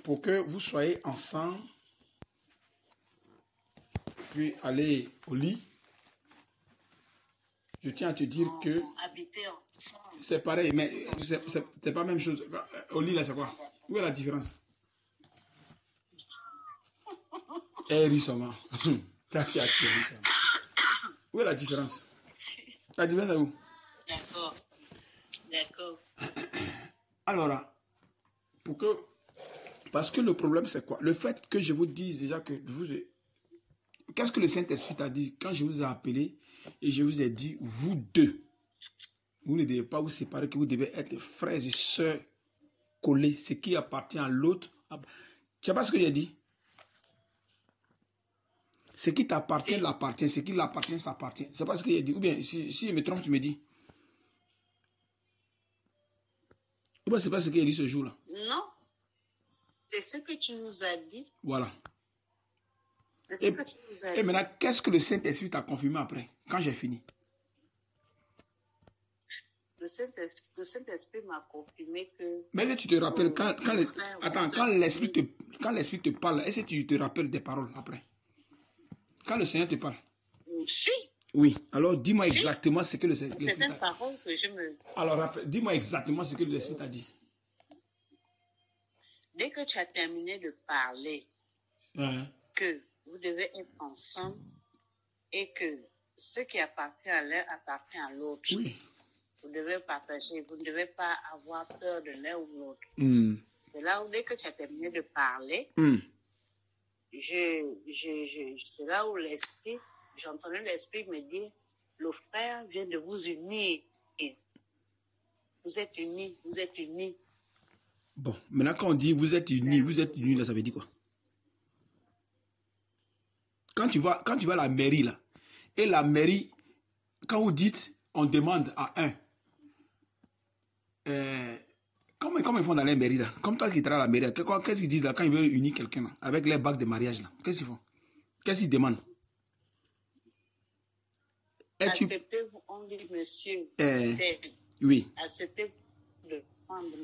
pour que vous soyez ensemble, puis aller au lit, je tiens à te dire que c'est pareil, mais c'est pas la même chose. Au lit, là, c'est quoi? Où est la différence? Eh, rissement. Où est la différence? La différence est où? D'accord. D'accord. Alors, pour que... Parce que le problème, c'est quoi? Le fait que je vous dise déjà que je vous ai... Qu'est-ce que le Saint-Esprit t'a dit quand je vous ai appelé et je vous ai dit, vous deux, vous ne devez pas vous séparer, que vous devez être frères et sœurs collés. Ce qui appartient à l'autre. Tu sais pas ce que j'ai dit? Ce qui t'appartient, l'appartient. Ce qui l'appartient, s'appartient. C'est pas ce que j'ai dit. Ou bien, si je me trompe, tu me dis. Ou bien, c'est pas ce qu'il a dit ce jour-là. Non. C'est ce que tu nous as dit. Voilà. C'est ce que tu nous as dit. Et maintenant, qu'est-ce que le Saint-Esprit t'a confirmé après, quand j'ai fini? Le Saint-Esprit m'a confirmé que... Mais tu te rappelles, quand l'Esprit te parle, est-ce que tu te rappelles des paroles après? Quand le Seigneur te parle? Si. Oui. Alors, dis-moi exactement ce que l'Esprit t'a dit. C'est une parole que je me... Alors, dis-moi exactement ce que l'Esprit t'a dit. Dès que tu as terminé de parler, que vous devez être ensemble et que ce qui appartient à l'un appartient à l'autre. Oui. Vous devez partager, vous ne devez pas avoir peur de l'un ou l'autre. C'est là où, dès que tu as terminé de parler, c'est là où j'entendais l'Esprit me dire, le frère vient de vous unir. Vous êtes unis, vous êtes unis. Bon, maintenant quand on dit vous êtes unis, là, ça veut dire quoi? Quand tu vas à la mairie, là, et la mairie, quand vous dites, on demande à un, comment ils font dans la mairie, là? Comme toi qui travailles à la mairie, qu'est-ce qu'ils disent là quand ils veulent unir quelqu'un, là, avec les bagues de mariage, là? Qu'est-ce qu'ils font? Qu'est-ce qu'ils demandent? Acceptez-vous, on dit monsieur. Oui. Acceptez-vous de prendre.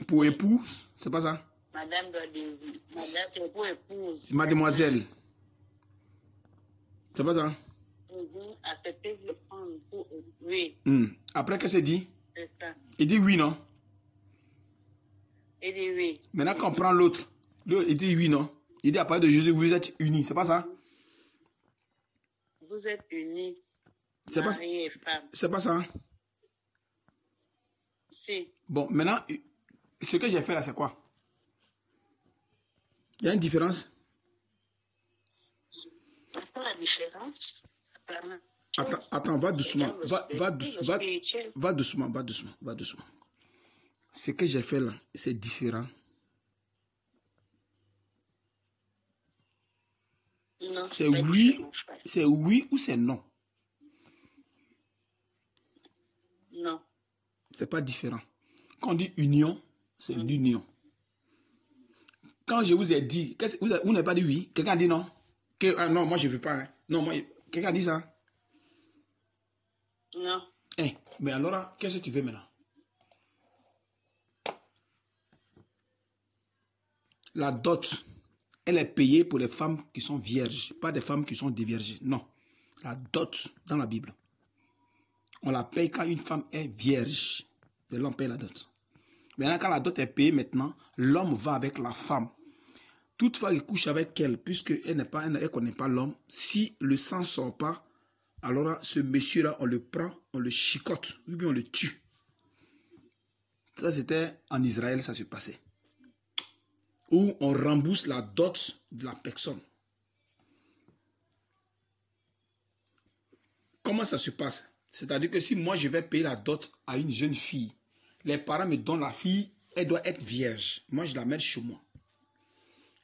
Pour époux, c'est pas ça? Madame doit dire oui. Madame, c'est pour épouse. Mademoiselle. C'est pas ça? Acceptez-vous de prendre pour oui. Après, qu'est-ce qu'il dit? C'est ça. Il dit oui, non? Il dit oui. Maintenant, quand on prend l'autre, il dit oui, non? Il dit à partir de Jésus, vous êtes unis, c'est pas ça? Vous êtes unis. C'est pas, et femme. C'est pas ça? Si. Bon, maintenant, ce que j'ai fait là, c'est quoi? Il y a une différence? La différence? Attends, va doucement. Va doucement. Ce que j'ai fait là, c'est différent. C'est oui ou c'est non? Non. C'est pas différent. Quand on dit union, c'est l'union. Quand je vous ai dit, vous n'avez pas dit oui? Quelqu'un a dit non? Non, moi je ne veux pas. Hein. Non, moi, quelqu'un a dit ça? Non. Mais alors, qu'est-ce que tu veux maintenant? La dot, elle est payée pour les femmes qui sont vierges, pas des femmes qui sont déviergées. Non. La dot dans la Bible. On la paye quand une femme est vierge. Et l'homme paye la dot. Maintenant, quand la dot est payée maintenant, l'homme va avec la femme. Toutefois, il couche avec elle, puisqu'elle ne connaît pas l'homme. Si le sang ne sort pas, alors ce monsieur-là, on le prend, on le chicote, ou bien on le tue. Ça, c'était en Israël, ça se passait. Où on rembourse la dot de la personne. Comment ça se passe? C'est-à-dire que si moi, je vais payer la dot à une jeune fille, les parents me donnent la fille, elle doit être vierge. Moi, je la mets chez moi.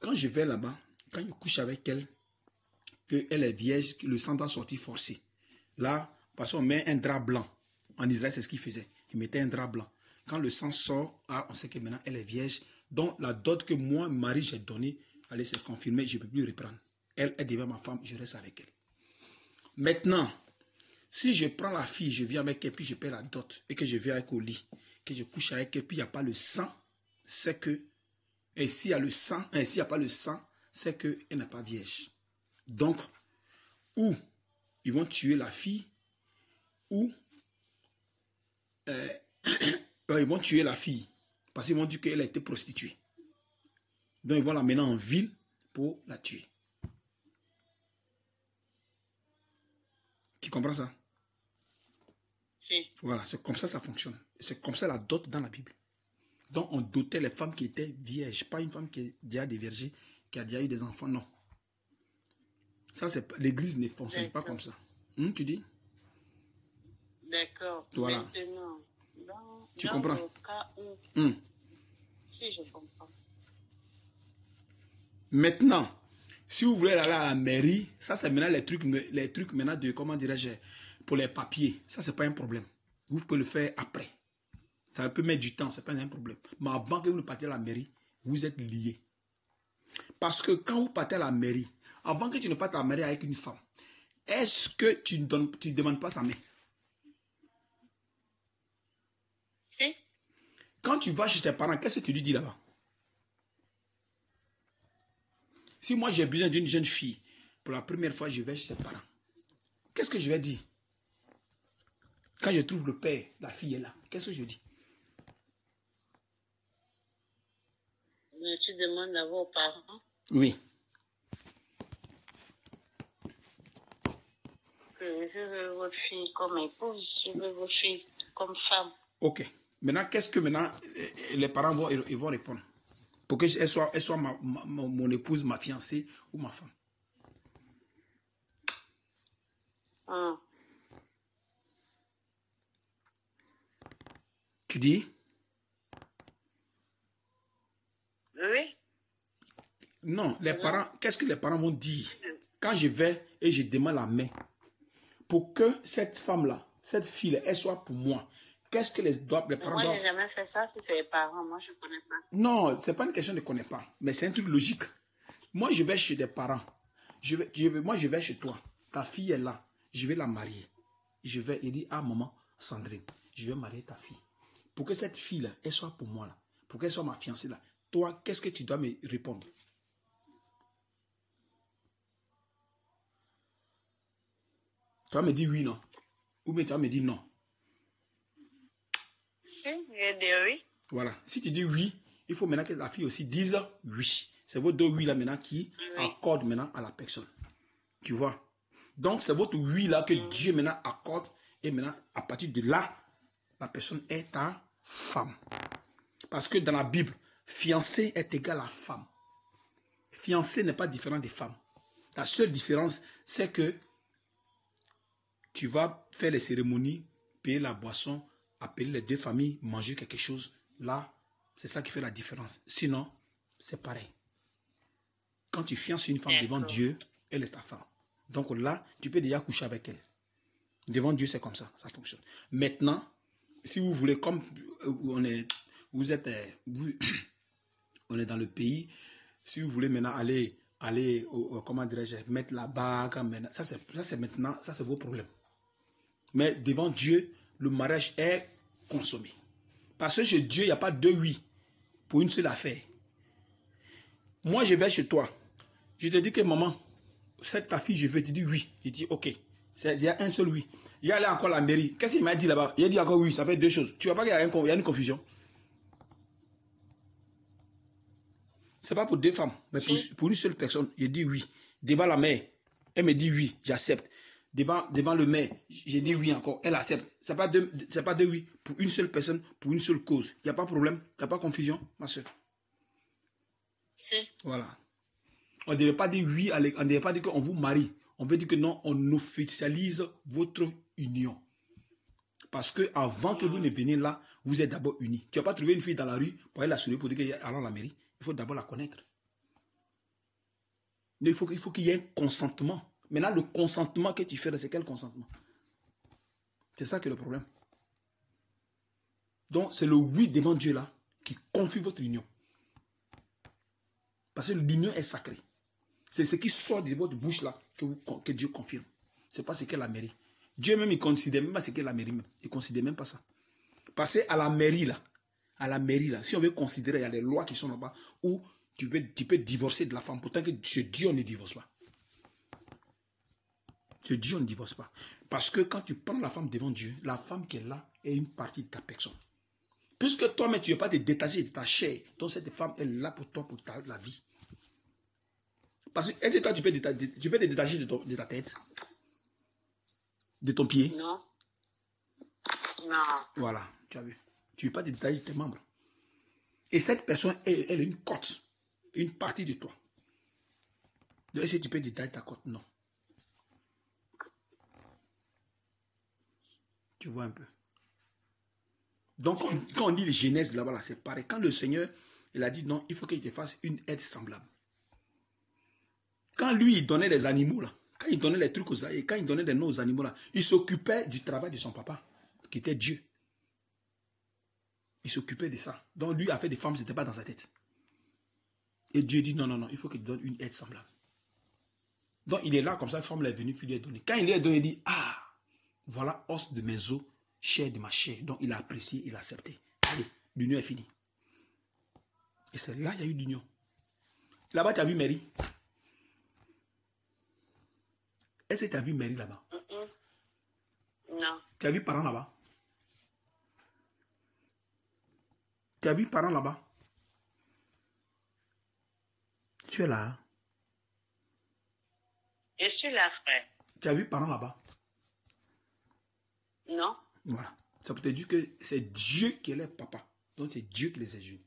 Quand je vais là-bas, quand je couche avec elle, qu'elle est vierge, le sang doit sortir forcé. Là, parce qu'on met un drap blanc. En Israël, c'est ce qu'ils faisaient. Ils mettaient un drap blanc. Quand le sang sort, on sait que maintenant, elle est vierge. Donc, la dot que moi, Marie, j'ai donnée, allez, c'est confirmé, je ne peux plus reprendre. Elle devient ma femme, je reste avec elle. Maintenant, si je prends la fille, je viens avec elle, puis je paie la dot, et que je viens avec au lit, que je couche avec elle, puis il n'y a pas le sang, c'est que Et s'il y a le sang, s'il n'y a pas le sang, c'est qu'elle n'est pas vierge. Donc, ou ils vont tuer la fille, ou ils vont tuer la fille. Parce qu'ils vont dire qu'elle a été prostituée. Donc, ils vont la mener en ville pour la tuer. Tu comprends ça? Si. Voilà, c'est comme ça fonctionne. C'est comme ça la dot dans la Bible. Donc, on dotait les femmes qui étaient vierges. Pas une femme qui a déjà dévergé, qui a déjà eu des enfants, non. Ça, c'est l'église ne fonctionne pas comme ça. Tu dis? D'accord. Voilà. Maintenant, Tu dans comprends? le cas où... Si, je comprends. Maintenant, si vous voulez aller à la mairie, ça, c'est maintenant les trucs maintenant de, comment dirais-je, pour les papiers. Ça, c'est pas un problème. Vous pouvez le faire après. Ça peut mettre du temps, c'est pas un problème. Mais avant que vous ne partiez à la mairie, vous êtes liés. Parce que quand vous partez à la mairie, avant que tu ne partes à la mairie avec une femme, est-ce que tu ne demandes pas sa main? Si. Quand tu vas chez tes parents, qu'est-ce que tu lui dis là-bas? Si moi j'ai besoin d'une jeune fille, pour la première fois je vais chez ses parents, qu'est-ce que je vais dire? Quand je trouve le père, la fille est là, qu'est-ce que je dis? Mais tu demandes d'abord aux parents. Oui. Je veux votre fille comme épouse, je veux votre fille comme femme. Ok. Maintenant, qu'est-ce que maintenant les parents vont répondre? Pour qu'elle soit mon épouse, ma fiancée ou ma femme. Tu dis? Oui. Non, les parents, qu'est-ce que les parents vont dire quand je vais et je demande la main pour que cette femme-là, cette fille-là, elle soit pour moi? Qu'est-ce que les parents doivent... Moi, je n'ai jamais fait ça si c'est les parents. Moi, je ne connais pas. Non, ce n'est pas une question de ne connaître pas, mais c'est un truc logique. Moi, je vais chez des parents. Moi, je vais chez toi. Ta fille est là. Je vais la marier. Il dit, ah, maman, Sandrine, je vais marier ta fille. Pour que cette fille-là, elle soit pour moi, là. Pour qu'elle soit ma fiancée, là. Toi, qu'est-ce que tu dois me répondre? Tu vas me dire oui, non? Ou bien tu vas me dire non? Si, je dis oui. Voilà. Si tu dis oui, il faut maintenant que la fille aussi dise oui. C'est vos deux oui là maintenant qui accordent maintenant à la personne. Tu vois? Donc c'est votre oui là que Dieu maintenant accorde. Et maintenant, à partir de là, la personne est ta femme. Parce que dans la Bible, fiancé est égal à femme. Fiancé n'est pas différent des femmes. La seule différence, c'est que tu vas faire les cérémonies, payer la boisson, appeler les deux familles, manger quelque chose. Là, c'est ça qui fait la différence. Sinon, c'est pareil. Quand tu fiances une femme devant Dieu, elle est ta femme. Donc là, tu peux déjà coucher avec elle. Devant Dieu, c'est comme ça, ça fonctionne. Maintenant, si vous voulez, comme on est dans le pays, si vous voulez maintenant aller comment dirais-je, mettre la bague, ça c'est maintenant, ça c'est vos problèmes. Mais devant Dieu, le mariage est consommé. Parce que chez Dieu, il n'y a pas deux oui pour une seule affaire. Moi, je vais chez toi. Je te dis que maman, c'est ta fille, je veux. Tu dis oui. Je dis ok. Il y a un seul oui. Il y a là encore la mairie. Qu'est-ce qu'il m'a dit là-bas? Il a dit encore oui. Ça fait deux choses. Tu vois pas qu'il y a une confusion? C'est pas pour deux femmes, mais pour une seule personne. Je dis oui. Devant la mère, elle me dit oui, j'accepte. Devant le maire, j'ai dit oui encore, elle accepte. C'est pas deux oui pour une seule personne, pour une seule cause. Il n'y a pas de problème, il n'y a pas de confusion, ma soeur. Si. Voilà. On ne devait pas dire oui, on ne devait pas dire qu'on vous marie. On veut dire que non, on officialise votre union. Parce que avant que vous ne veniez là, vous êtes d'abord unis. Tu n'as pas trouvé une fille dans la rue pour aller la soulever pour dire qu'elle est à la mairie. Il faut d'abord la connaître. Mais il faut qu'il y ait un consentement. Maintenant, le consentement que tu fais, c'est quel consentement? C'est ça qui est le problème. Donc, c'est le oui devant Dieu là qui confie votre union. Parce que l'union est sacrée. C'est ce qui sort de votre bouche là que Dieu confirme. Ce n'est pas ce qu'est la mairie. Dieu même, il ne considère même pas ce qu'est la mairie. Même. Il ne considère même pas ça. Parce qu'à la mairie là, à la mairie, là, si on veut considérer, il y a des lois qui sont là-bas où tu peux divorcer de la femme. Pourtant que chez Dieu, on ne divorce pas. Chez Dieu, on ne divorce pas. Parce que quand tu prends la femme devant Dieu, la femme qui est là est une partie de ta personne. Puisque toi-même, tu ne veux pas te détacher de ta chair, donc cette femme est là pour toi, pour la vie. Parce que, est-ce que toi, tu peux te détacher de ta tête? De ton pied? Non. Non. Voilà, tu as vu. Tu ne veux pas te détacher de tes membres. Et cette personne, elle est une côte, une partie de toi. Donc, est-ce que tu peux détacher ta côte? Non. Tu vois un peu. Donc, quand on dit les Genèse là-bas, là, c'est pareil. Quand le Seigneur, il a dit non, il faut que je te fasse une aide semblable. Quand lui, il donnait les animaux, là, quand il donnait les trucs aux animaux, quand il donnait des noms aux animaux, là, il s'occupait du travail de son papa, qui était Dieu. Il s'occupait de ça. Donc, lui a fait des femmes, ce n'était pas dans sa tête. Et Dieu dit non, non, non, il faut qu'il donne une aide semblable. Donc, il est là, comme ça, la femme est venue, puis lui est donné. Quand il lui est donné, il dit, ah, voilà, os de mes os, chair de ma chair. Donc, il a apprécié, il a accepté. Allez, l'union est finie. Et c'est là, il y a eu l'union. Là-bas, tu as vu Mary? Est-ce que tu as vu Mary là-bas? Non. Tu as vu parents là-bas? Tu as vu parents là-bas? Tu es là, hein? Je suis là, frère. Tu as vu parents là-bas? Non. Voilà. Ça peut te dire que c'est Dieu qui est leur papa. Donc, c'est Dieu qui les a unis.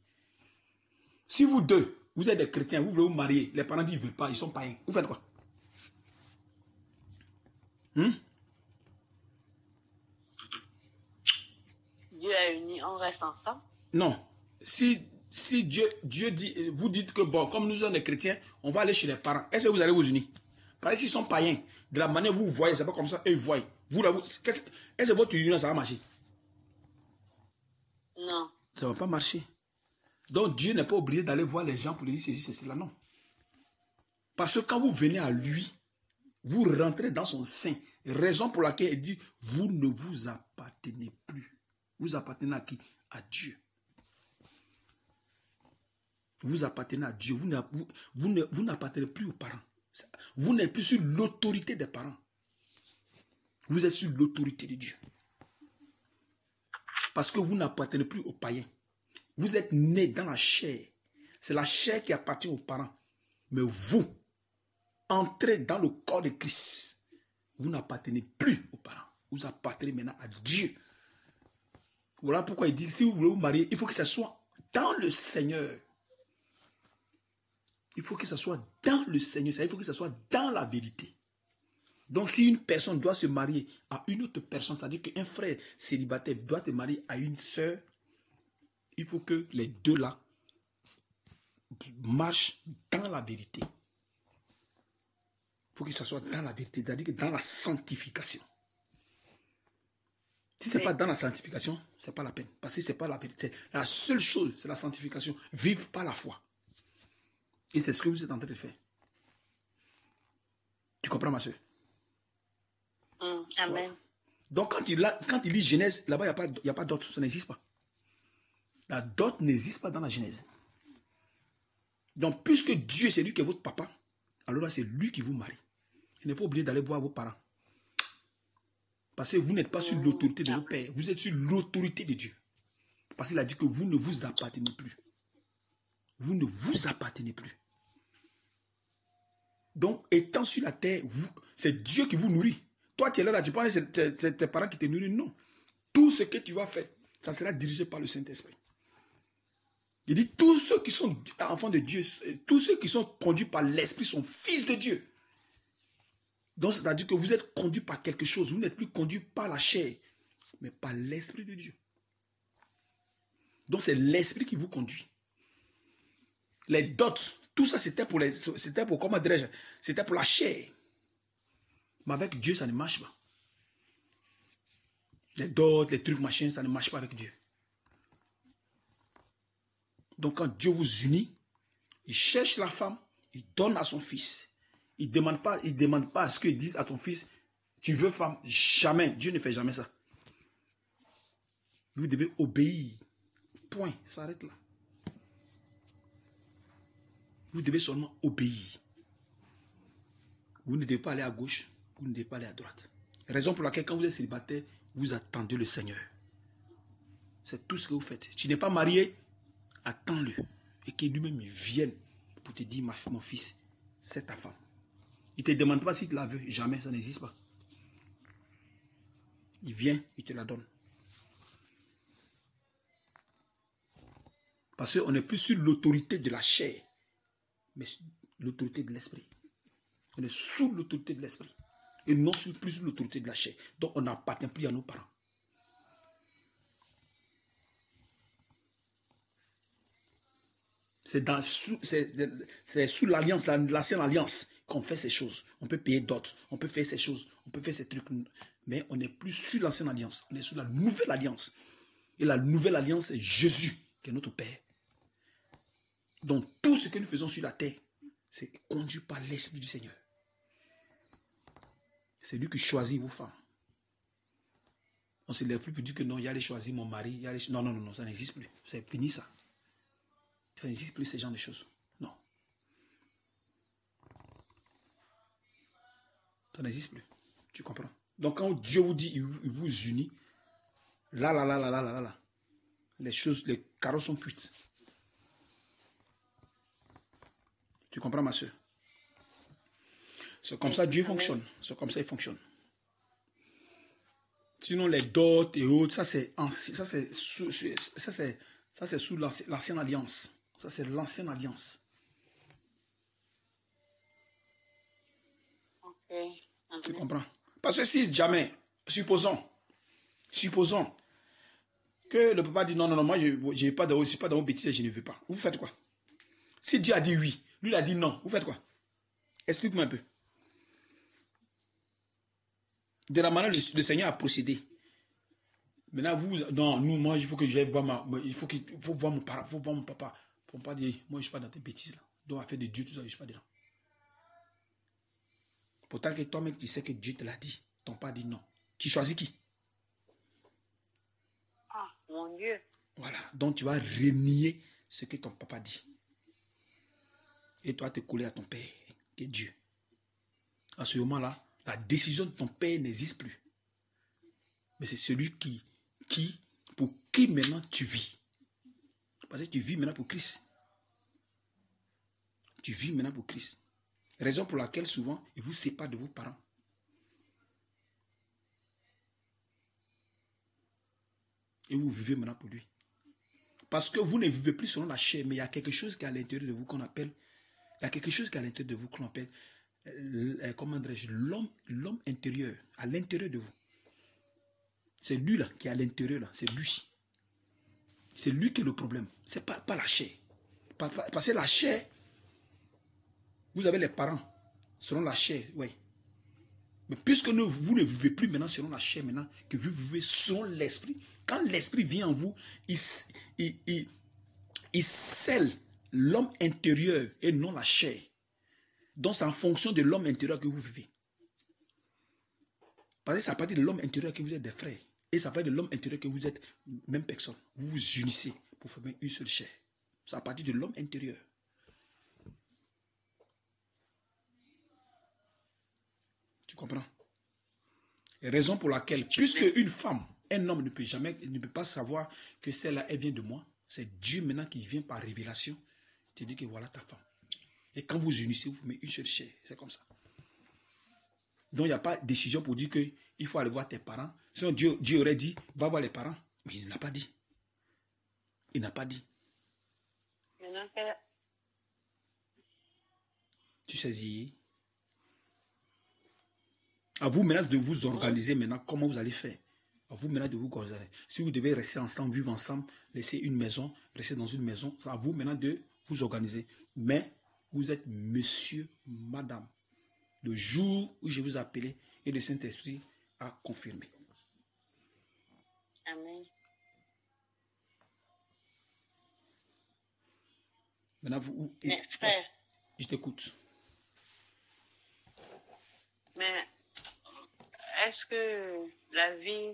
Si vous deux, vous êtes des chrétiens, vous voulez vous marier, les parents disent qu'ils ne veulent pas, ils sont païens. Vous faites quoi? Dieu a uni, on reste ensemble. Non. Si Dieu dit, vous dites que bon, comme nous sommes des chrétiens, on va aller chez les parents. Est-ce que vous allez vous unir? Parce que s'ils sont païens, de la manière vous voyez, c'est pas comme ça, eux ils voient. Est-ce que votre union, ça va marcher? Non. Ça ne va pas marcher. Donc Dieu n'est pas obligé d'aller voir les gens pour lui dire ceci, c'est cela, non. Parce que quand vous venez à lui, vous rentrez dans son sein. Raison pour laquelle il dit, vous ne vous appartenez plus. Vous appartenez à qui? À Dieu. Vous appartenez à Dieu. Vous n'appartenez plus aux parents. Vous n'êtes plus sur l'autorité des parents. Vous êtes sur l'autorité de Dieu. Parce que vous n'appartenez plus aux païens. Vous êtes nés dans la chair. C'est la chair qui appartient aux parents. Mais vous, entrez dans le corps de Christ. Vous n'appartenez plus aux parents. Vous appartenez maintenant à Dieu. Voilà pourquoi il dit, si vous voulez vous marier, il faut que ça soit dans le Seigneur. Il faut que ça soit dans le Seigneur. Il faut que ça soit dans la vérité. Donc, si une personne doit se marier à une autre personne, c'est-à-dire qu'un frère célibataire doit se marier à une sœur, il faut que les deux là marchent dans la vérité. Il faut que ça soit dans la vérité, c'est-à-dire que dans la sanctification. Si ce n'est pas dans la sanctification, ce n'est pas la peine. Parce que ce n'est pas la vérité. La seule chose, c'est la sanctification. Vive par la foi. Et c'est ce que vous êtes en train de faire. Tu comprends, ma soeur? Amen. Donc, quand il lit Genèse, là-bas, il n'y a pas d'autre. Ça n'existe pas. La dot n'existe pas dans la Genèse. Donc, puisque Dieu, c'est lui qui est votre papa, alors là, c'est lui qui vous marie. Il n'est pas obligé d'aller voir vos parents. Parce que vous n'êtes pas sur l'autorité de vos pères. Vous êtes sur l'autorité de Dieu. Parce qu'il a dit que vous ne vous appartenez plus. Vous ne vous appartenez plus. Donc, étant sur la terre, c'est Dieu qui vous nourrit. Toi, tu es là, tu penses que c'est tes parents qui te nourrissent. Non. Tout ce que tu vas faire, ça sera dirigé par le Saint-Esprit. Il dit, tous ceux qui sont enfants de Dieu, tous ceux qui sont conduits par l'Esprit sont fils de Dieu. Donc, c'est-à-dire que vous êtes conduits par quelque chose. Vous n'êtes plus conduits par la chair, mais par l'Esprit de Dieu. Donc, c'est l'Esprit qui vous conduit. Les dots, tout ça, c'était pour comment dirais-je, c'était pour la chair. Mais avec Dieu, ça ne marche pas. Les dots, les trucs, machin, ça ne marche pas avec Dieu. Donc, quand Dieu vous unit, il cherche la femme, il donne à son fils. Il ne demande pas à ce qu'il dise à ton fils, tu veux femme. Jamais. Dieu ne fait jamais ça. Vous devez obéir Point. Ça s'arrête là. Vous devez seulement obéir. Vous ne devez pas aller à gauche, vous ne devez pas aller à droite. Raison pour laquelle quand vous êtes célibataire, vous attendez le Seigneur. C'est tout ce que vous faites. Tu n'es pas marié, attends-le. Et qu'il lui-même vienne pour te dire, mon fils, c'est ta femme. Il ne te demande pas si tu la veux. Jamais, ça n'existe pas. Il vient, il te la donne. Parce qu'on n'est plus sur l'autorité de la chair, mais l'autorité de l'esprit. On est sous l'autorité de l'esprit. Et non plus sur l'autorité de la chair. Donc on n'appartient plus à nos parents. C'est sous l'alliance, l'ancienne alliance, qu'on fait ces choses. On peut payer d'autres, on peut faire ces choses, on peut faire ces trucs. Mais on n'est plus sur l'ancienne alliance, on est sur la nouvelle alliance. Et la nouvelle alliance, c'est Jésus, qui est notre Père. Donc tout ce que nous faisons sur la terre, c'est conduit par l'Esprit du Seigneur. C'est lui qui choisit vos femmes. On ne se lève plus pour dire que non, il y a les choisir mon mari. Non, non, non, ça n'existe plus. C'est fini ça. Ça n'existe plus, ces genres de choses. Non. Ça n'existe plus. Tu comprends? Donc quand Dieu vous dit, il vous unit, là, les choses, les carreaux sont cuites. Tu comprends, ma soeur? C'est comme ça Dieu fonctionne. C'est comme ça il fonctionne. Sinon, les dots et autres, ça c'est sous l'ancienne alliance. Ça c'est l'ancienne alliance. Okay. Tu comprends? Parce que si jamais, supposons que le papa dit non, non, non, moi je ne suis pas dans vos bêtises, je ne veux pas. Vous faites quoi? Si Dieu a dit oui, lui il a dit non, vous faites quoi? Explique-moi un peu. De la manière le Seigneur a procédé. Maintenant, moi, il faut que j'aille voir il faut voir mon papa. Il faut voir mon papa. Pour ne pas dire, moi, je ne suis pas dans tes bêtises là. Donc, affaire de Dieu, tout ça, je ne suis pas dedans. Pourtant que toi-même, tu sais que Dieu te l'a dit. Ton père dit non. Tu choisis qui? Ah, mon Dieu. Voilà. Donc, tu vas renier ce que ton papa dit. Et toi, te coller à ton père, qui est Dieu. À ce moment-là, la décision de ton père n'existe plus. Mais c'est celui pour qui maintenant tu vis. Parce que tu vis maintenant pour Christ. Tu vis maintenant pour Christ. Raison pour laquelle souvent, il vous sépare de vos parents. Et vous vivez maintenant pour lui. Parce que vous ne vivez plus selon la chair, mais il y a quelque chose qui est à l'intérieur de vous qu'on appelle, comment dirais-je, l'homme intérieur, à l'intérieur de vous. C'est lui là qui est à l'intérieur là, c'est lui. C'est lui qui est le problème. C'est pas la chair. Parce que la chair, vous avez les parents selon la chair, oui. Mais puisque vous ne vivez plus maintenant selon la chair, maintenant que vous vivez selon l'esprit, quand l'esprit vient en vous, il scelle l'homme intérieur et non la chair. Donc c'est en fonction de l'homme intérieur que vous vivez. Parce que c'est à partir de l'homme intérieur que vous êtes des frères. Et c'est à partir de l'homme intérieur que vous êtes même personne. Vous vous unissez pour former une seule chair. C'est à partir de l'homme intérieur. Tu comprends? Et raison pour laquelle, puisque une femme, un homme ne peut pas savoir que celle-là, elle vient de moi, c'est Dieu maintenant qui vient par révélation, te dit que voilà ta femme. Et quand vous unissez, vous mettez une seule chair. C'est comme ça. Donc il n'y a pas de décision pour dire qu'il faut aller voir tes parents. Sinon Dieu aurait dit, va voir les parents. Mais il n'a pas dit. Il n'a pas dit. Tu saisis. À vous maintenant de vous organiser maintenant comment vous allez faire. À vous maintenant de vous organiser. Si vous devez rester ensemble, vivre ensemble, laisser une maison, rester dans une maison, c'est à vous maintenant de vous organiser. Mais vous êtes monsieur, madame. Le jour où je vous ai appelé et le Saint-Esprit a confirmé. Amen. Maintenant, vous... Mais frère, je t'écoute. mais est-ce que la vie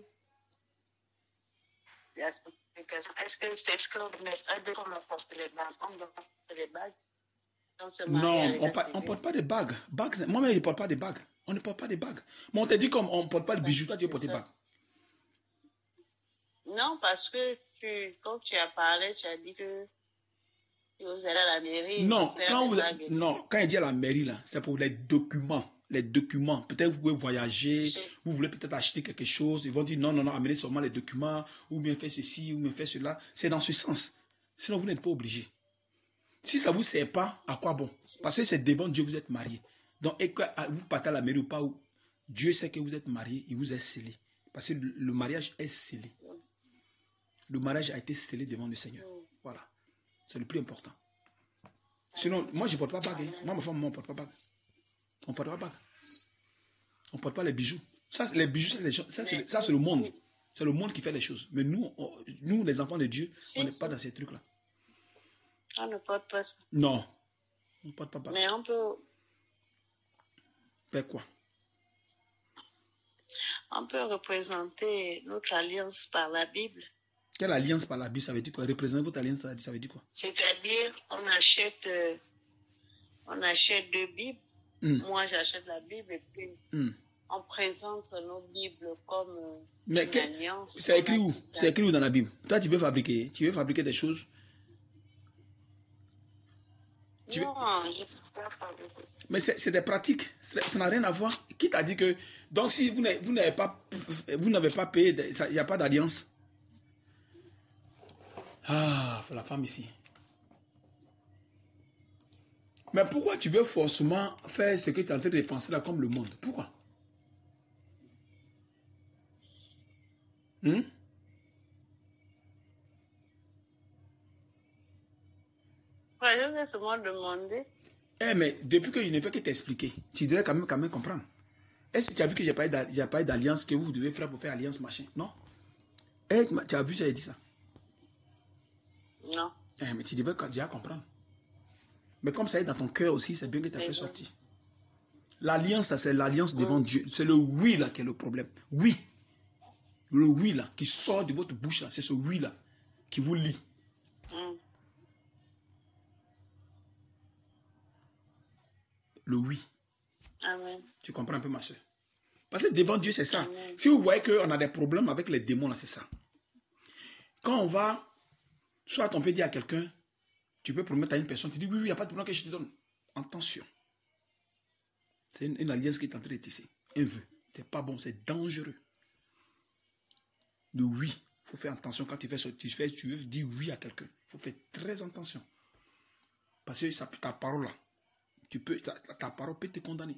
Est-ce que vous mettez comme on porte les bagues? On doit porter les bagues. On se marie Non, avec on un ne civil. porte pas de bagues. Moi-même, je ne porte pas de bagues. On ne porte pas de bagues. Mais on t'a dit comme on ne porte pas de bijoux, toi tu veux C'est porter ça. bagues. Non, parce que quand tu as parlé, tu as dit que vous allez à la mairie, ils vont Non, faire des bagues et tout. quand il dit à la mairie, là, c'est pour les documents. Les documents. Peut-être vous pouvez voyager, C'est- vous voulez peut-être acheter quelque chose. Ils vont dire non, non, non, amenez seulement les documents, ou bien faire ceci, ou bien faire cela. C'est dans ce sens. Sinon, vous n'êtes pas obligé. Si ça ne vous sert pas, à quoi bon? Parce que c'est devant Dieu que vous êtes marié. Donc, et que vous partez à la mairie ou pas, Dieu sait que vous êtes marié, il vous est scellé. Parce que le mariage est scellé. Le mariage a été scellé devant le Seigneur. Voilà. C'est le plus important. Sinon, moi, je ne porte pas bague. Moi, ma femme, moi, on ne porte pas bague. On ne porte pas bague. On ne porte pas les bijoux. Ça, les bijoux, ça, c'est le monde. C'est le monde qui fait les choses. Mais nous, nous, les enfants de Dieu, on n'est pas dans ces trucs-là. On ne porte pas ça. Non. On ne porte pas bague. Mais on peut Faire quoi? représenter notre alliance par la Bible. Quelle alliance par la Bible, ça veut dire quoi? Représenter votre alliance par la Bible, ça veut dire quoi? C'est-à-dire, on achète deux Bibles. Moi, j'achète la Bible et puis on présente nos Bibles comme Mais une alliance. c'est écrit où? C'est écrit où dans la Bible? Toi, tu veux fabriquer des choses? Non, je ne peux pas fabriquer. Mais c'est des pratiques. Ça n'a rien à voir. Qui t'a dit que... Donc, si vous n'avez pas payé, il n'y a pas d'alliance. Ah, la femme ici. Mais pourquoi tu veux forcément faire ce que tu es en train de penser là comme le monde? Pourquoi? Je vais seulement demander. mais depuis que je ne fais que t'expliquer, tu devrais quand même comprendre. Est-ce que tu as vu que j'ai pas d'alliance que vous devez faire pour faire alliance machin? Non? Tu as vu ça, j'ai dit ça? Non. Mais tu devais déjà comprendre. Mais comme ça est dans ton cœur aussi, c'est bien que tu as fait sortir. L'alliance, c'est l'alliance devant Dieu. C'est le oui là qui est le problème. Oui. Le oui là qui sort de votre bouche là, c'est ce oui là qui vous lie. Le oui. Amen. Tu comprends un peu ma soeur? Parce que devant Dieu, c'est ça. Amen. Si vous voyez qu'on a des problèmes avec les démons là, c'est ça. Quand on va, soit on peut dire à quelqu'un, tu peux promettre à une personne, tu dis oui, il n'y a pas de problème que je te donne. Attention. C'est une alliance qui est en train de tisser. Un vœu. C'est pas bon, c'est dangereux. Le oui. Il faut faire attention quand tu veux dire oui à quelqu'un. Il faut faire très attention. Parce que ta parole là, ta parole peut te condamner.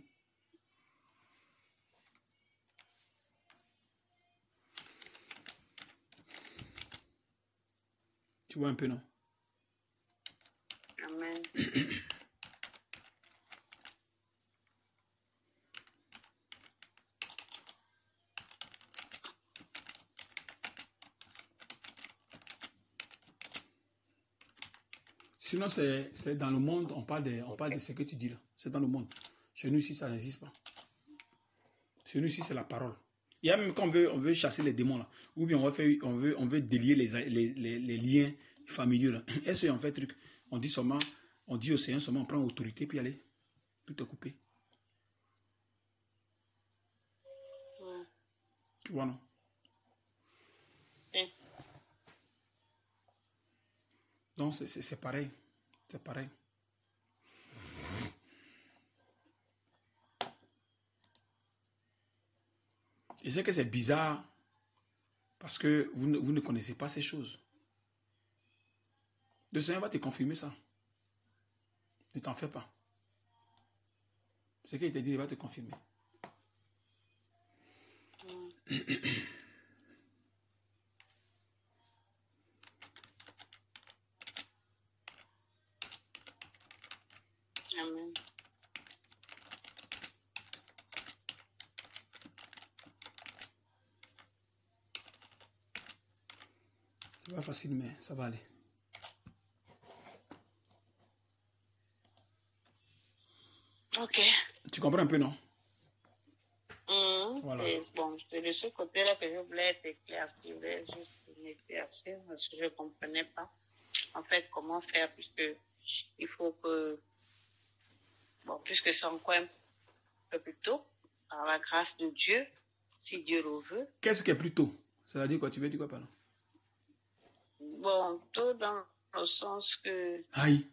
Tu vois un peu, non? Amen. Sinon, c'est dans le monde, on parle de ce que tu dis là. C'est dans le monde. Chez nous ici, ça n'existe pas. Chez nous ici, c'est la parole. Il y a même quand on veut chasser les démons là, ou bien on veut délier les liens familiaux là. Est-ce qu'on fait truc? On dit au Seigneur seulement, on prend autorité, puis allez, tout est coupé. Tu vois, non? Donc, c'est pareil. C'est pareil. Je sais que c'est bizarre parce que vous ne connaissez pas ces choses. Le Seigneur va te confirmer ça. Ne t'en fais pas. Ce qu'il t'a dit, il va te confirmer. Amen. C'est pas facile, mais ça va aller. Ok. Tu comprends un peu, non? Voilà. bon, c'est de ce côté-là que je voulais être éclaircie. Je voulais juste m'éclaircir parce que je ne comprenais pas, en fait, comment faire, puisque il faut que, bon, puisque c'est encore un peu plus tôt, par la grâce de Dieu, si Dieu le veut. Qu'est-ce qui est plus tôt? Ça veut dire quoi? Tu veux dire quoi par là? Bon, tôt dans le sens que Aïe.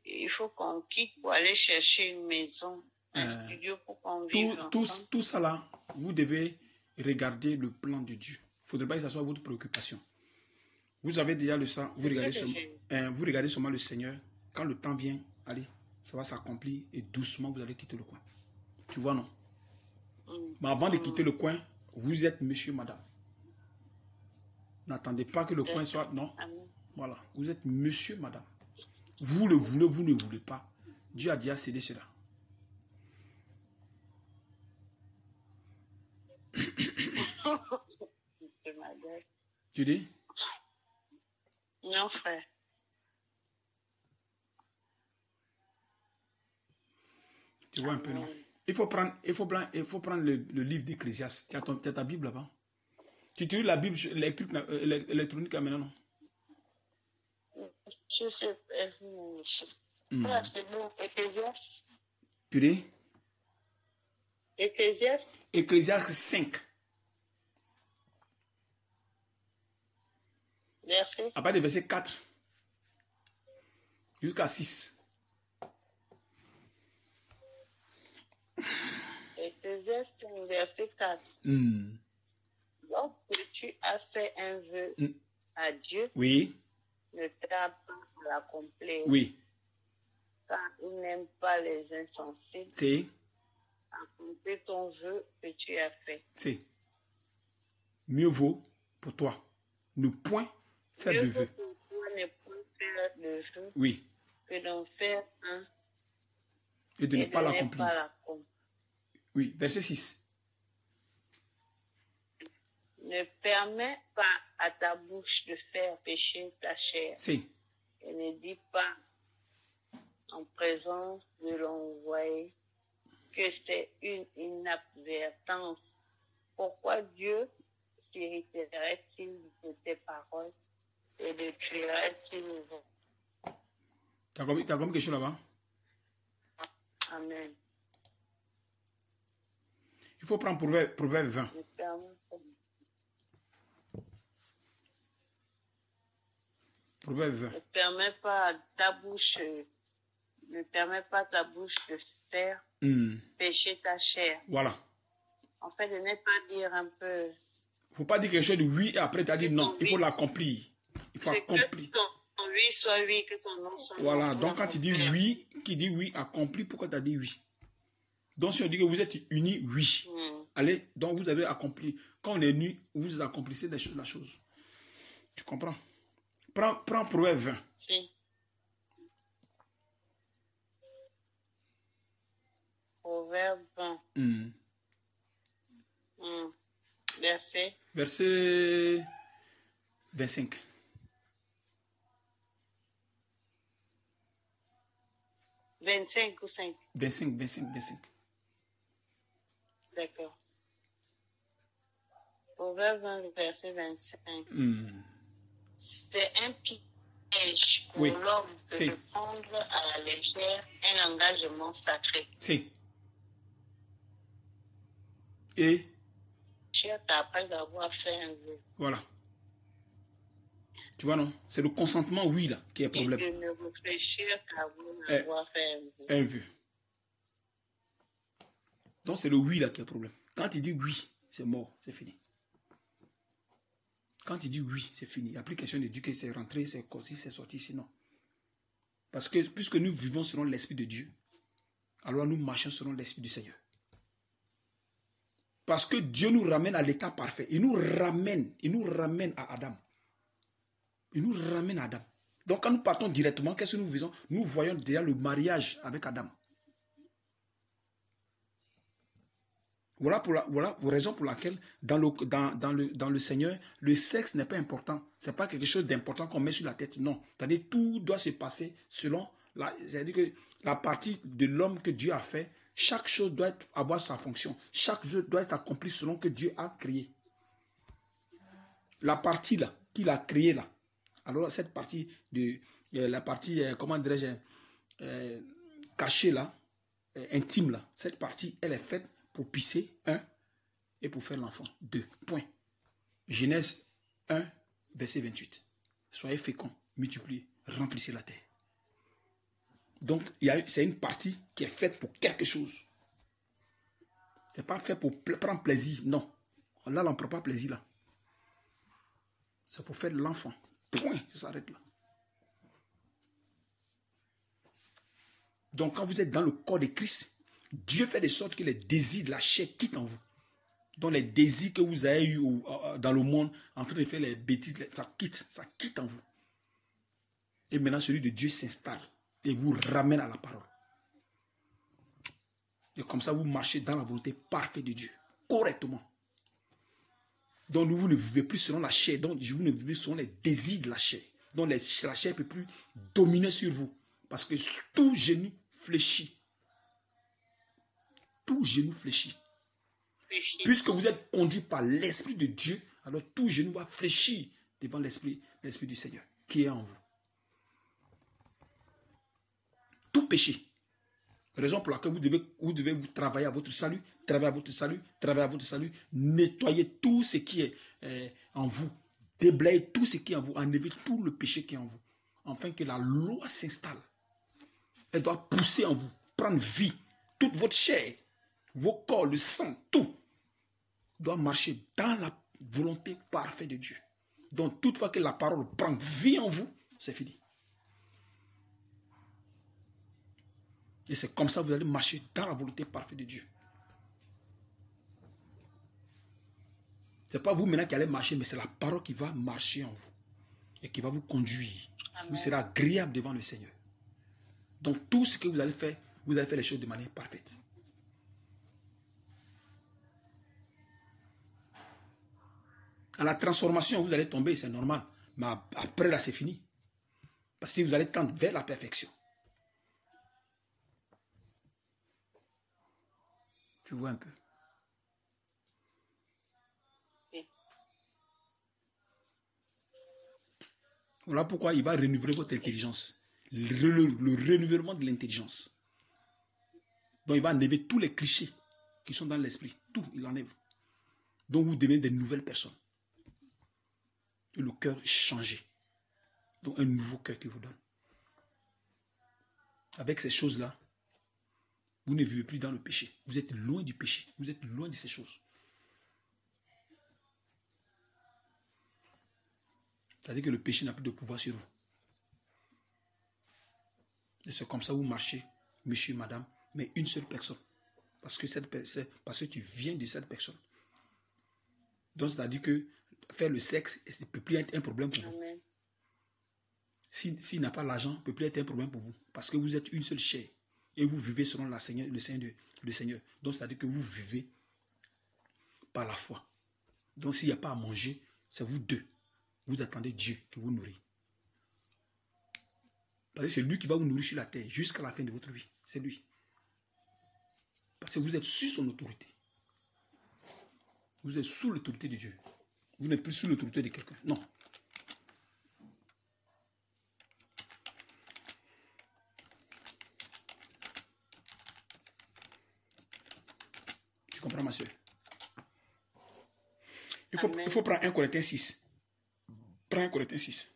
il faut qu'on quitte pour aller chercher une maison, un studio pour qu'on vive ensemble. Tout ça là, vous devez regarder le plan de Dieu. Il ne faudrait pas que ce soit votre préoccupation. Vous avez déjà le sang, vous regardez seulement le Seigneur. Quand le temps vient, allez, ça va s'accomplir et doucement vous allez quitter le coin. Tu vois, non? Mais avant de quitter le coin, vous êtes monsieur, madame. N'attendez pas que le coin soit... Non. Voilà. Vous êtes monsieur, madame. Vous le voulez, vous ne voulez pas. Dieu a déjà cédé cela. Tu dis? Non, frère. Tu vois un peu, non? Il faut prendre le livre d'Ecclésiaste. Tu as ta Bible là-bas? Tu utilises la Bible électronique maintenant, non? Je sais. Voilà, c'est bon. Ecclésiaste. Tu dis? Ecclésiaste. Ecclésiaste 5. Verset. À partir du verset 4 jusqu'à 6. Ecclésiaste, verset 4. Lorsque tu as fait un vœu à Dieu, Oui. ne tarde pas à l'accomplir. Oui. Car il n'aime pas les insensés. C'est. Accomplir ton vœu que tu as fait. C'est. Mieux vaut pour toi ne point faire de vœu. Pour toi ne point faire de vœu. Oui. Que d'en faire un. Et de ne pas l'accomplir. Oui. Verset 6. Ne permets pas à ta bouche de faire pécher ta chair. Si. Et ne dis pas en présence de l'envoyé que c'est une inadvertance. Pourquoi Dieu s'irriterait-il de tes paroles et de tuerait-il? Tu as compris quelque chose là-bas? Amen. Il faut prendre Proverbe 20. Proverbe 20. Ne permets pas ta bouche de faire pécher ta chair. Voilà. En fait, de ne pas dire un peu. Il ne faut pas dire quelque chose de oui et après tu as dit non. Il faut l'accomplir. Il faut accomplir. Que ton oui soit oui, que ton non soit non. Voilà. Donc quand tu dis oui, qui dit oui, accompli, pourquoi tu as dit oui? Donc si on dit que vous êtes unis, oui. Allez, donc vous avez accompli. Quand on est unis, vous accomplissez la chose. Tu comprends? Prends Proverbe 20. Si. Proverbe 20. Verset 25. « 25 ou 5 » 25. D'accord. Proverbe 20, verset 25. C'est un piège pour l'homme de prendre à la légère un engagement sacré. Si. Et tu t'appelles d'avoir fait un vœu. Voilà. Tu vois, non? C'est le consentement, oui, là, qui est le problème. Et de ne réfléchir qu'à avoir fait un vœu. Un vœu. Donc, c'est le oui, là, qui est le problème. Quand il dit oui, c'est mort, c'est fini. Quand il dit oui, c'est fini. Il n'y a plus question de dire que c'est rentré, c'est sorti, c'est sorti, sinon. Parce que puisque nous vivons selon l'Esprit de Dieu, alors nous marchons selon l'Esprit du Seigneur. Parce que Dieu nous ramène à l'état parfait. Il nous ramène à Adam. Il nous ramène à Adam. Donc quand nous partons directement, qu'est-ce que nous faisons? Nous voyons déjà le mariage avec Adam. Voilà la raison pour laquelle dans le Seigneur, le sexe n'est pas important. Ce n'est pas quelque chose d'important qu'on met sur la tête. Non. C'est-à-dire tout doit se passer selon c'est-à-dire que la partie de l'homme que Dieu a fait, Chaque chose doit avoir sa fonction. Chaque chose doit être accompli selon que Dieu a créé. La partie là, qu'il a créée là. Alors cette partie de la partie, comment dirais-je, cachée là, intime là, cette partie, elle est faite pour pisser, 1, et pour faire l'enfant, 2. Point. Genèse 1, verset 28. Soyez féconds, multipliez, remplissez la terre. Donc, c'est une partie qui est faite pour quelque chose. Ce n'est pas fait pour prendre plaisir, non. Là, on ne prend pas plaisir là. C'est pour faire l'enfant. Point, ça s'arrête là. Donc, quand vous êtes dans le corps de Christ, Dieu fait de sorte que les désirs de la chair quittent en vous. Donc, les désirs que vous avez eus dans le monde, en train de faire les bêtises, ça quitte en vous. Et maintenant, celui de Dieu s'installe et vous ramène à la parole. Et comme ça, vous marchez dans la volonté parfaite de Dieu, correctement. Donc, vous ne vivez plus selon la chair, donc vous ne vivez plus selon les désirs de la chair. Donc, la chair ne peut plus dominer sur vous. Parce que tout genou fléchit. Tout genou fléchit. Puisque vous êtes conduit par l'Esprit de Dieu, alors tout genou va fléchir devant l'Esprit du Seigneur qui est en vous. Tout péché. Raison pour laquelle vous devez vous travailler à votre salut, nettoyer tout ce qui est en vous, déblayer tout ce qui est en vous, enlever tout le péché qui est en vous, afin que la loi s'installe. Elle doit pousser en vous, prendre vie. Toute votre chair, vos corps, le sang, tout doit marcher dans la volonté parfaite de Dieu. Donc, toutefois que la parole prend vie en vous, c'est fini. Et c'est comme ça que vous allez marcher dans la volonté parfaite de Dieu. Ce n'est pas vous maintenant qui allez marcher, mais c'est la parole qui va marcher en vous et qui va vous conduire. Amen. Vous serez agréable devant le Seigneur. Donc, tout ce que vous allez faire les choses de manière parfaite. À la transformation, vous allez tomber, c'est normal. Mais après, là, c'est fini. Parce que vous allez tendre vers la perfection. Tu vois un peu. Voilà pourquoi il va renouveler votre intelligence. Le renouvellement de l'intelligence. Donc, il va enlever tous les clichés qui sont dans l'esprit. Tout, il enlève. Donc, vous devenez des nouvelles personnes. Et le cœur est changé. Donc, un nouveau cœur qui vous donne. Avec ces choses-là, vous ne vivez plus dans le péché. Vous êtes loin du péché. Vous êtes loin de ces choses. C'est-à-dire que le péché n'a plus de pouvoir sur vous. Et c'est comme ça que vous marchez, monsieur, madame, mais une seule personne. Parce que tu viens de cette personne. Donc, c'est-à-dire que faire le sexe ne peut plus être un problème pour vous. S'il n'a pas l'argent, ne peut plus être un problème pour vous. Parce que vous êtes une seule chair. Et vous vivez selon le Seigneur. Donc, c'est-à-dire que vous vivez par la foi. Donc, s'il n'y a pas à manger, c'est vous deux. Vous attendez Dieu qui vous nourrit. Parce que c'est lui qui va vous nourrir sur la terre jusqu'à la fin de votre vie. C'est lui. Parce que vous êtes sous son autorité. Vous êtes sous l'autorité de Dieu. Vous n'êtes plus sous l'autorité de quelqu'un. Non. Tu comprends, ma soeur? Il faut prendre 1 Corinthiens 6. Prends 1 Corinthiens 6.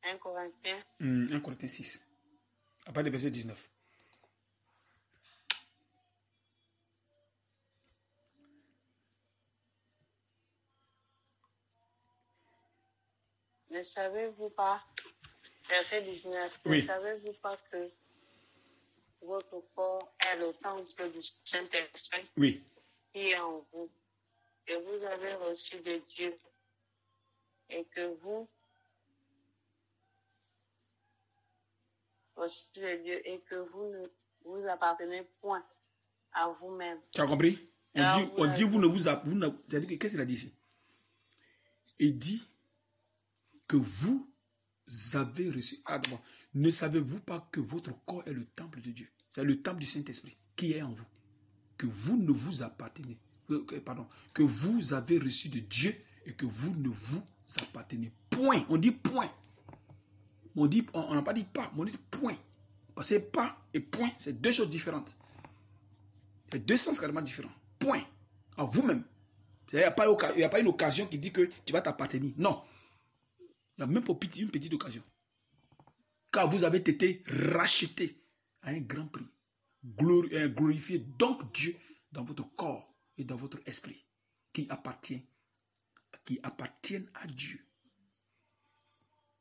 Un Corinthiens. 1 Corinthiens 6. À partir du verset 19. Ne savez-vous pas, verset 19, oui. Ne savez-vous pas que votre corps est le temple du Saint-Esprit oui. qui est en vous, que vous avez reçu de Dieu et que vous ne vous appartenez point à vous-même. Tu as compris? On dit vous ne vous... C'est-à-dire qu'est-ce qu'il a dit ici? Il dit que vous avez reçu. Ah, d'abord, ne savez-vous pas que votre corps est le temple de Dieu? C'est le temple du Saint-Esprit qui est en vous. Que vous ne vous appartenez. Pardon. Que vous avez reçu de Dieu et que vous ne vous appartenez. Point. On dit point. On n'a pas dit pas, mais on dit point. Parce que pas et point, c'est deux choses différentes. C'est deux sens carrément différents. Point. À vous-même. Il n'y a pas une occasion qui dit que tu vas t'appartenir. Non. Il n'y a même pas une petite occasion. Car vous avez été racheté à un grand prix. Glorifié donc Dieu dans votre corps et dans votre esprit qui appartiennent à Dieu.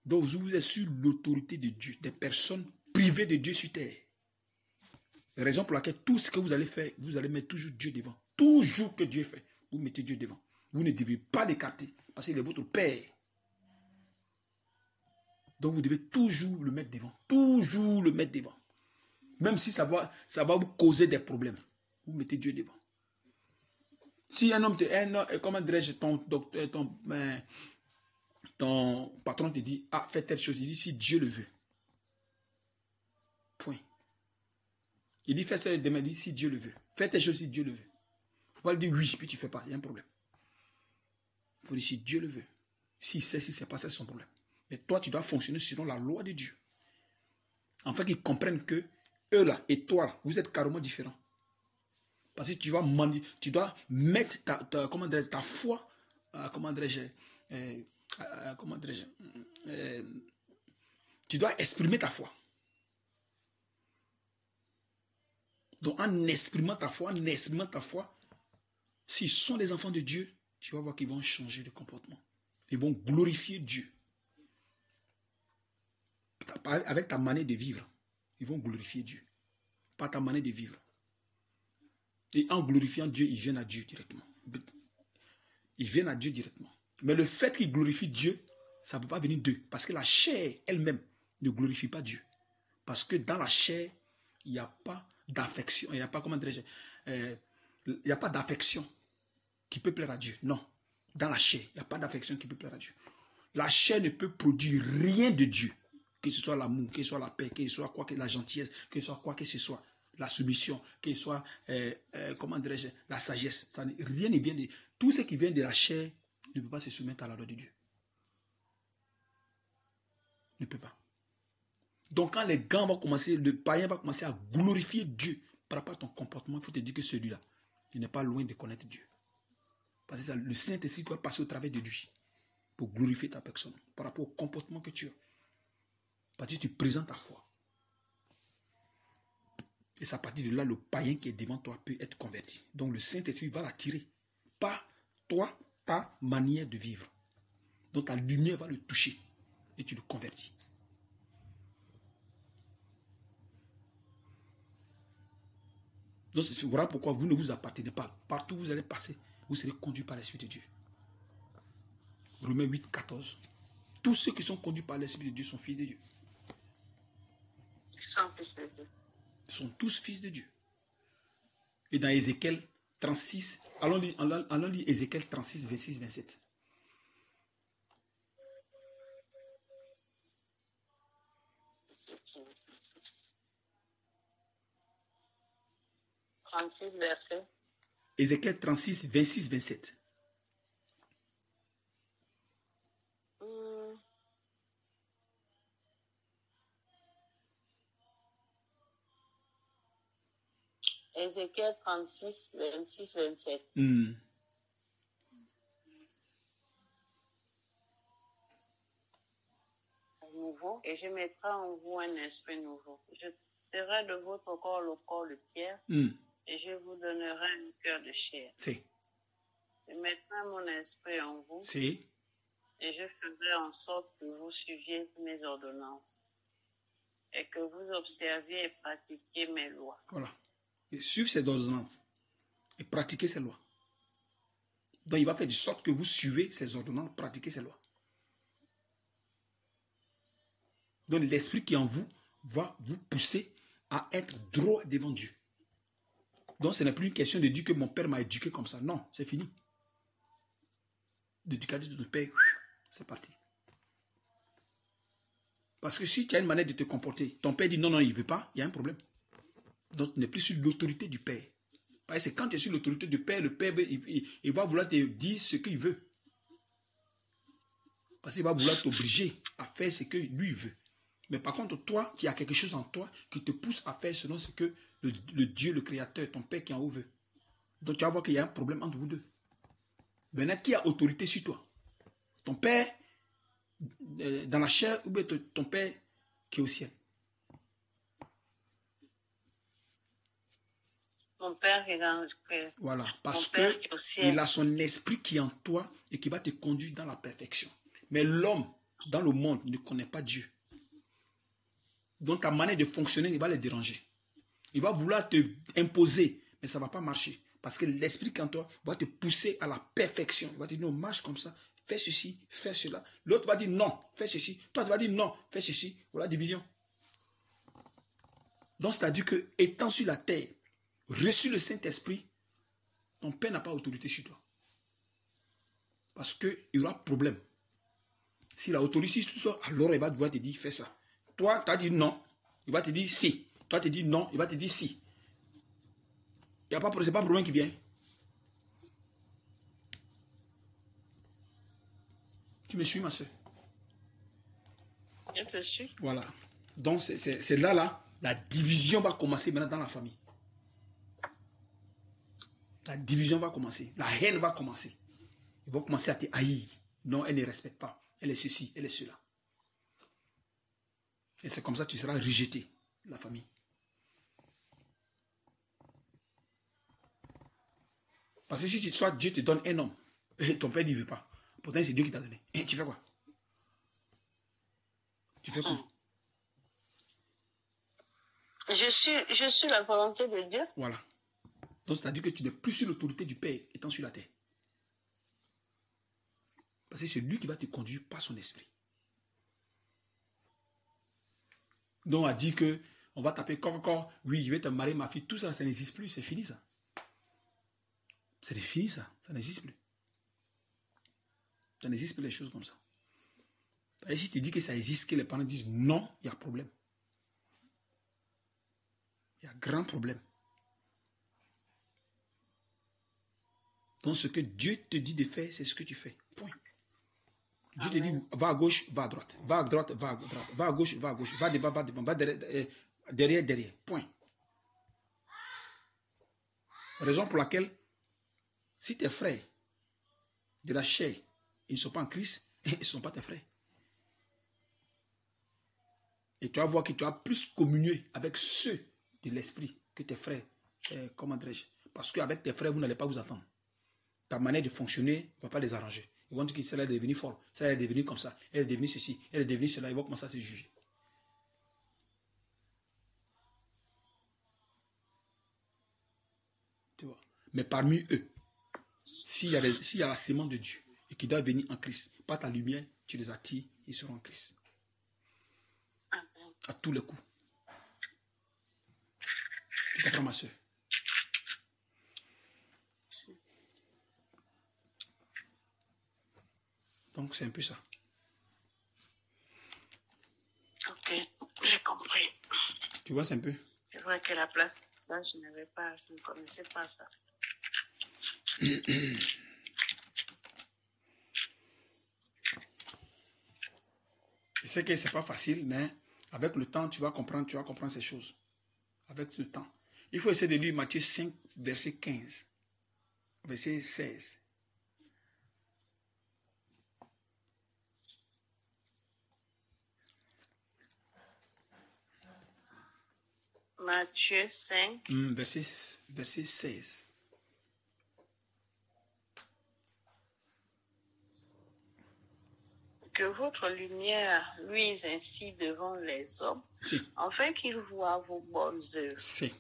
Donc vous êtes sur l'autorité de Dieu, des personnes privées de Dieu sur terre. Raison pour laquelle tout ce que vous allez faire, vous allez mettre toujours Dieu devant. Toujours que Dieu fait, vous mettez Dieu devant. Vous ne devez pas l'écarter parce qu'il est votre Père. Donc vous devez toujours le mettre devant. Toujours le mettre devant. Même si ça va vous causer des problèmes. Vous mettez Dieu devant. Si comment dirais-je, ton patron te dit, ah, fais telle chose, il dit, si Dieu le veut. Point. Il dit, fais ça demain, il dit, si Dieu le veut. Fais telle chose si Dieu le veut. Il ne faut pas lui dire oui, puis tu ne fais pas, il y a un problème. Il faut dire, si Dieu le veut. S'il sait, si ce n'est pas ça, c'est son problème. Mais toi, tu dois fonctionner selon la loi de Dieu. Afin qu'ils comprennent que eux là et toi là, vous êtes carrément différents. Parce que tu dois mettre ta foi, tu dois exprimer ta foi. Donc en exprimant ta foi, s'ils sont des enfants de Dieu, tu vas voir qu'ils vont changer de comportement. Ils vont glorifier Dieu. Avec ta manière de vivre, ils vont glorifier Dieu. Par ta manière de vivre. Et en glorifiant Dieu, ils viennent à Dieu directement. Ils viennent à Dieu directement. Mais le fait qu'ils glorifient Dieu, ça ne peut pas venir d'eux. Parce que la chair elle-même ne glorifie pas Dieu. Parce que dans la chair, il n'y a pas d'affection. Il n'y a pas, comment dirais-je, il n'y a pas d'affection qui peut plaire à Dieu. Non. Dans la chair, il n'y a pas d'affection qui peut plaire à Dieu. La chair ne peut produire rien de Dieu. Que ce soit l'amour, que ce soit la paix, que ce soit quoi que la gentillesse, que ce soit quoi que ce soit. La soumission, que ce soit, comment dirais-je, la sagesse. Rien ne vient de... Tout ce qui vient de la chair ne peut pas se soumettre à la loi de Dieu. Ne peut pas. Donc quand les gars vont commencer, le païen va commencer à glorifier Dieu par rapport à ton comportement, il faut te dire que celui-là, il n'est pas loin de connaître Dieu. Parce que ça, le Saint-Esprit doit passer au travers de lui pour glorifier ta personne par rapport au comportement que tu as. Parce que tu présentes ta foi. Et c'est à partir de là, le païen qui est devant toi peut être converti. Donc le Saint-Esprit va l'attirer par toi, ta manière de vivre. Donc ta lumière va le toucher et tu le convertis. Donc voilà pourquoi vous ne vous appartenez pas. Partout où vous allez passer, vous serez conduit par l'Esprit de Dieu. Romains 8, 14. Tous ceux qui sont conduits par l'Esprit de Dieu sont fils de Dieu. Ils sont tous fils de Dieu. Et dans Ézéchiel 36, allons lire Ézéchiel 36, 26, 27. Ézéchiel 36, 26, 27. Ézéchiel 36, 26, 27. Nouveau, et je mettrai en vous un esprit nouveau. Je ferai de votre corps le corps de pierre, et je vous donnerai un cœur de chair. Je mettrai mon esprit en vous, et je ferai en sorte que vous suiviez mes ordonnances, et que vous observiez et pratiquiez mes lois. Voilà. Et suivre ces ordonnances, et pratiquer ces lois. Donc il va faire de sorte que vous suivez ces ordonnances, pratiquez ces lois. Donc l'esprit qui est en vous va vous pousser à être droit devant Dieu. Donc ce n'est plus une question de dire que mon père m'a éduqué comme ça. Non, c'est fini. d'éducateur de ton père, c'est parti. Parce que si tu as une manière de te comporter, ton père dit non, non, il ne veut pas, il y a un problème. Donc, tu n'es plus sur l'autorité du père. Parce que quand tu es sur l'autorité du père, le père, il va vouloir te dire ce qu'il veut. Parce qu'il va vouloir t'obliger à faire ce que lui veut. Mais par contre, toi, qui as quelque chose en toi qui te pousse à faire selon ce que le Dieu, le Créateur, ton père qui est en haut veut. Donc, tu vas voir qu'il y a un problème entre vous deux. Maintenant, qui a autorité sur toi? Ton père dans la chair ou bien ton père qui est au ciel? Mon père est dans le cœur. Voilà, parce qu'il a son esprit qui est en toi et qui va te conduire dans la perfection. Mais l'homme, dans le monde, ne connaît pas Dieu. Donc ta manière de fonctionner, il va le déranger. Il va vouloir te imposer, mais ça ne va pas marcher. Parce que l'esprit qui est en toi va te pousser à la perfection. Il va te dire non, marche comme ça, fais ceci, fais cela. L'autre va dire non, fais ceci. Toi, tu vas dire non, fais ceci. Voilà, division. Donc, c'est-à-dire que, étant sur la terre, reçu le Saint-Esprit, ton père n'a pas autorité sur toi. Parce qu'il y aura problème. S'il a autorité sur toi, alors il va devoir te dire, fais ça. Toi, tu as dit non, il va te dire si. Toi, tu dis non, il va te dire si. Ce n'est pas le problème qui vient. Tu me suis, ma soeur? Je te suis. Voilà. Donc, c'est là, la division va commencer maintenant dans la famille. La division va commencer. La haine va commencer. Ils vont commencer à te haïr. Non, elle ne respecte pas. Elle est ceci, elle est cela. Et c'est comme ça que tu seras rejeté, la famille. Parce que si soit Dieu te donne un homme, et ton père ne veut pas. Pourtant, c'est Dieu qui t'a donné. Et tu fais quoi? Tu fais quoi? Je suis la volonté de Dieu. Voilà. Donc, c'est-à-dire que tu n'es plus sur l'autorité du Père étant sur la terre. Parce que c'est lui qui va te conduire par son esprit. Donc, on a dit que on va taper corps, oui, je vais te marier ma fille, tout ça, ça n'existe plus, c'est fini ça. C'est fini ça, ça n'existe plus. Ça n'existe plus les choses comme ça. Et si tu dis que ça existe, que les parents disent non, il y a problème. Il y a grand problème. Donc ce que Dieu te dit de faire, c'est ce que tu fais. Point. Dieu te dit, va à gauche, va à droite. Va à droite, va à droite. Va à gauche, va à gauche. Va devant, va devant. Va derrière, derrière. Point. Raison pour laquelle, si tes frères de la chair, ils ne sont pas en Christ, ils ne sont pas tes frères. Et tu vas voir que tu as plus communié avec ceux de l'esprit que tes frères. Comment dirais-je? Parce qu'avec tes frères, vous n'allez pas vous attendre. Ta manière de fonctionner ne va pas les arranger. Ils vont dire que celle-là est devenue folle, celle-là est devenue comme ça, elle est devenue ceci, elle est devenue cela. Ils vont commencer à se juger. Tu vois? Mais parmi eux, s'il y a la sémence de Dieu et qui doit venir en Christ, par ta lumière, tu les attires, ils seront en Christ. À tous les coups. Tu comprends, ma soeur? Donc, c'est un peu ça. Ok, j'ai compris. Tu vois, c'est un peu. C'est vrai que la place, ça, je ne connaissais pas ça. Je sais que ce n'est pas facile, mais avec le temps, tu vas comprendre ces choses. Avec le temps. Il faut essayer de lire Matthieu 5, verset 15. Verset 16. Matthieu 5. Verset 16. Que votre lumière luise ainsi devant les hommes, Si. afin qu'ils voient vos bonnes œuvres. Si.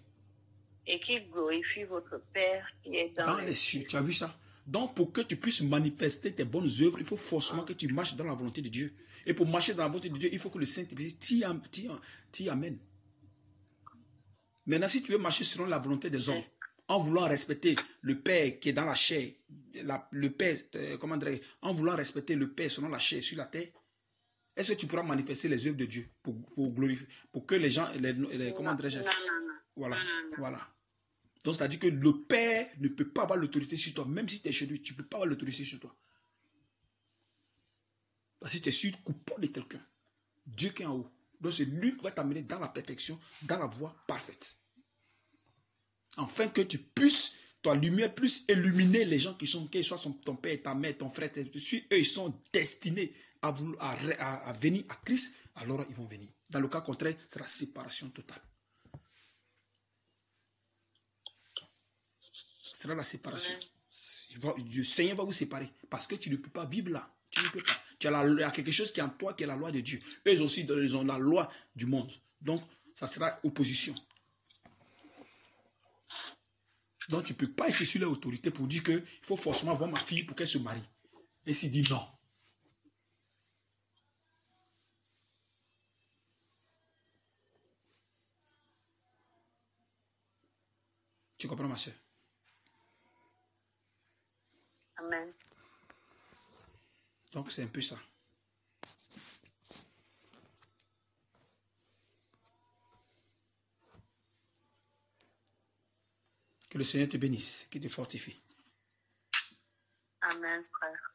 Et qu'ils glorifient votre Père qui est dans les cieux. Tu as vu ça? Donc, pour que tu puisses manifester tes bonnes œuvres, il faut forcément que tu marches dans la volonté de Dieu. Et pour marcher dans la volonté de Dieu, il faut que le Saint-Esprit t'y amène. Maintenant, si tu veux marcher selon la volonté des hommes, en voulant respecter le Père qui est dans la chair, le Père, comment dire, en voulant respecter le Père selon la chair sur la terre, est-ce que tu pourras manifester les œuvres de Dieu pour glorifier, pour que les gens, comment dirais-je, voilà, voilà. Donc, c'est-à-dire que le Père ne peut pas avoir l'autorité sur toi, même si tu es chez lui, tu ne peux pas avoir l'autorité sur toi. Parce que tu es sûr coupable de quelqu'un. Dieu qui est en haut. Donc, c'est lui qui va t'amener dans la perfection, dans la voie parfaite. Afin que tu puisses, ta lumière puisse illuminer les gens qui sont, qu'ils soient ton père, ta mère, ton frère, eux, ils sont destinés à venir à Christ, alors ils vont venir. Dans le cas contraire, c'est la séparation totale. Ce sera la séparation. Le Seigneur va vous séparer parce que tu ne peux pas vivre là. Tu ne peux pas. Il y a quelque chose qui est en toi qui est la loi de Dieu. Eux aussi, ils ont la loi du monde. Donc, ça sera opposition. Donc, tu ne peux pas être sur l'autorité pour dire qu'il faut forcément voir ma fille pour qu'elle se marie. Et s'il dit non. Tu comprends, ma soeur? Amen. Donc, c'est un peu ça. Que le Seigneur te bénisse, qu'il te fortifie. Amen, frère.